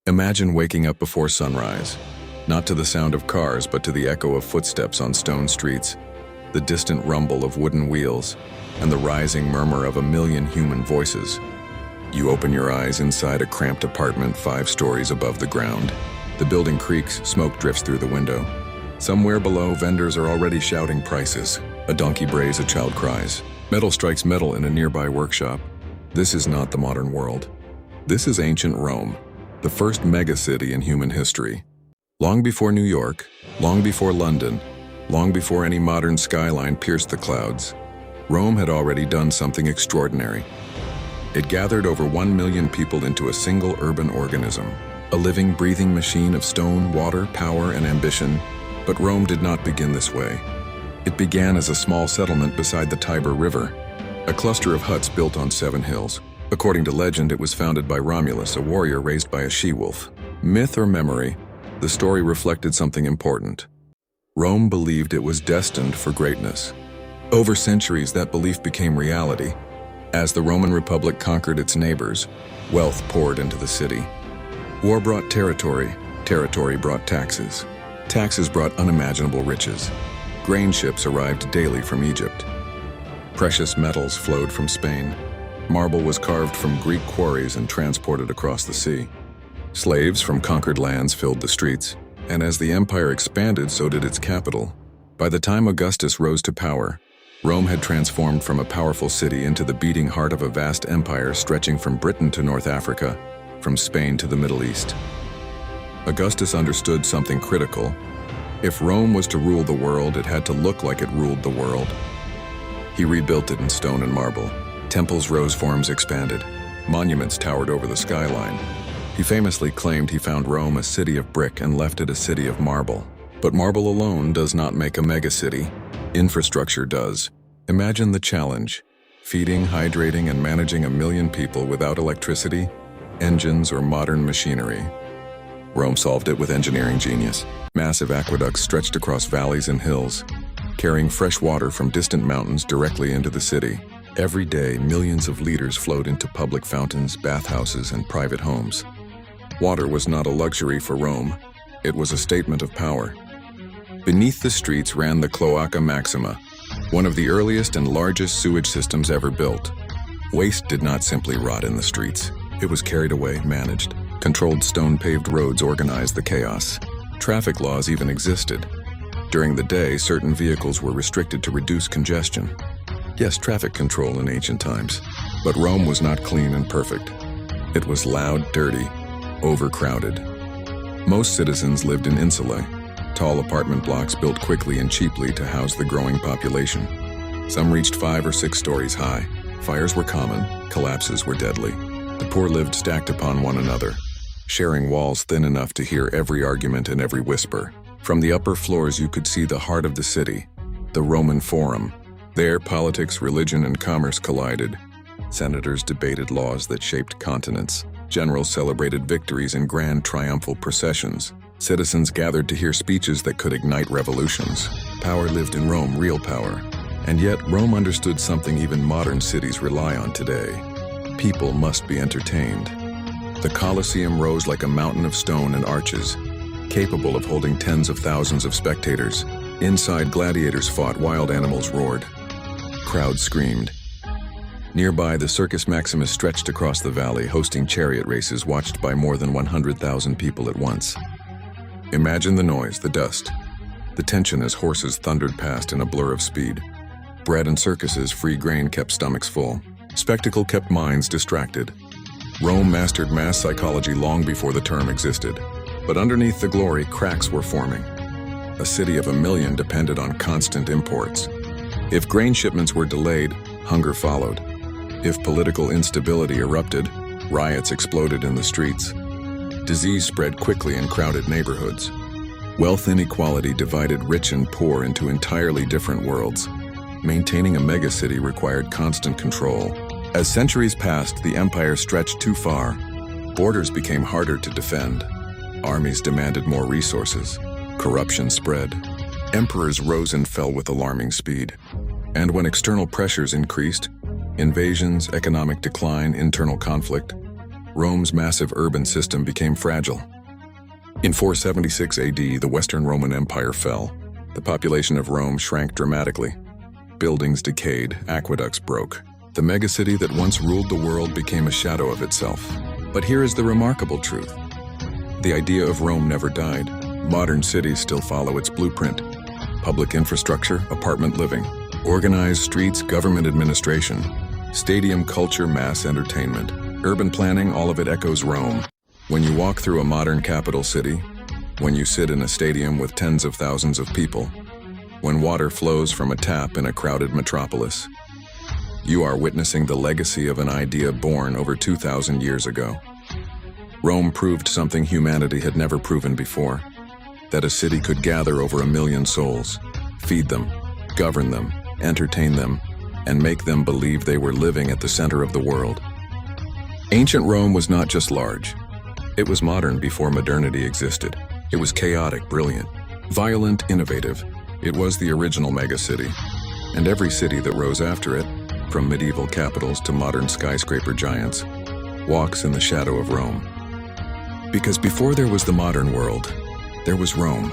Imagine waking up before sunrise, not to the sound of cars but to the echo of footsteps on stone streets, the distant rumble of wooden wheels, and the rising murmur of a million human voices. You open your eyes inside a cramped apartment 5 stories above the ground. The building creaks, smoke drifts through the window. Somewhere below, vendors are already shouting prices. A donkey brays, a child cries. Metal strikes metal in a nearby workshop. This is not the modern world. This is ancient Rome, the first megacity in human history. Long before New York, long before London, long before any modern skyline pierced the clouds, Rome had already done something extraordinary. It gathered over 1 million people into a single urban organism, a living, breathing machine of stone, water, power, and ambition. But Rome did not begin this way. It began as a small settlement beside the Tiber River, a cluster of huts built on 7 hills. According to legend, it was founded by Romulus, a warrior raised by a she-wolf. Myth or memory, the story reflected something important. Rome believed it was destined for greatness. Over centuries, that belief became reality. As the Roman Republic conquered its neighbors, wealth poured into the city. War brought territory, territory brought taxes. Taxes brought unimaginable riches. Grain ships arrived daily from Egypt. Precious metals flowed from Spain. Marble was carved from Greek quarries and transported across the sea. Slaves from conquered lands filled the streets, and as the empire expanded, so did its capital. By the time Augustus rose to power, Rome had transformed from a powerful city into the beating heart of a vast empire stretching from Britain to North Africa, from Spain to the Middle East. Augustus understood something critical. If Rome was to rule the world, it had to look like it ruled the world. He rebuilt it in stone and marble. Temples rose, forms expanded. Monuments towered over the skyline. He famously claimed he found Rome a city of brick and left it a city of marble. But marble alone does not make a megacity. Infrastructure does. Imagine the challenge: feeding, hydrating, and managing 1 million people without electricity, engines, or modern machinery. Rome solved it with engineering genius. Massive aqueducts stretched across valleys and hills, carrying fresh water from distant mountains directly into the city. Every day, millions of liters flowed into public fountains, bathhouses, and private homes. Water was not a luxury for Rome. It was a statement of power. Beneath the streets ran the Cloaca Maxima, one of the earliest and largest sewage systems ever built. Waste did not simply rot in the streets. It was carried away, managed. Controlled stone-paved roads organized the chaos. Traffic laws even existed. During the day, certain vehicles were restricted to reduce congestion. Yes, traffic control in ancient times. But Rome was not clean and perfect. It was loud, dirty, overcrowded. Most citizens lived in insulae, tall apartment blocks built quickly and cheaply to house the growing population. Some reached 5 or 6 stories high. Fires were common, collapses were deadly. The poor lived stacked upon one another, sharing walls thin enough to hear every argument and every whisper. From the upper floors you could see the heart of the city, the Roman Forum. There, politics, religion, and commerce collided. Senators debated laws that shaped continents. Generals celebrated victories in grand triumphal processions. Citizens gathered to hear speeches that could ignite revolutions. Power lived in Rome, real power. And yet, Rome understood something even modern cities rely on today. People must be entertained. The Colosseum rose like a mountain of stone and arches, capable of holding tens of thousands of spectators. Inside, gladiators fought, wild animals roared. Crowds screamed. Nearby, the Circus Maximus stretched across the valley, hosting chariot races watched by more than 100,000 people at once. Imagine the noise, the dust, the tension as horses thundered past in a blur of speed. Bread and circuses, free grain kept stomachs full. Spectacle kept minds distracted. Rome mastered mass psychology long before the term existed. But underneath the glory, cracks were forming. A city of 1 million depended on constant imports. If grain shipments were delayed, hunger followed. If political instability erupted, riots exploded in the streets. Disease spread quickly in crowded neighborhoods. Wealth inequality divided rich and poor into entirely different worlds. Maintaining a megacity required constant control. As centuries passed, the empire stretched too far. Borders became harder to defend. Armies demanded more resources. Corruption spread. Emperors rose and fell with alarming speed. And when external pressures increased, invasions, economic decline, internal conflict, Rome's massive urban system became fragile. In 476 AD, the Western Roman Empire fell. The population of Rome shrank dramatically. Buildings decayed, aqueducts broke. The megacity that once ruled the world became a shadow of itself. But here is the remarkable truth. The idea of Rome never died. Modern cities still follow its blueprint. Public infrastructure, apartment living, organized streets, government administration, stadium culture, mass entertainment, urban planning, all of it echoes Rome. When you walk through a modern capital city, when you sit in a stadium with tens of thousands of people, when water flows from a tap in a crowded metropolis, you are witnessing the legacy of an idea born over 2,000 years ago. Rome proved something humanity had never proven before, that a city could gather over 1 million souls, feed them, govern them, entertain them, and make them believe they were living at the center of the world. Ancient Rome was not just large. It was modern before modernity existed. It was chaotic, brilliant, violent, innovative. It was the original megacity. And every city that rose after it, from medieval capitals to modern skyscraper giants, walks in the shadow of Rome. Because before there was the modern world, there was Rome.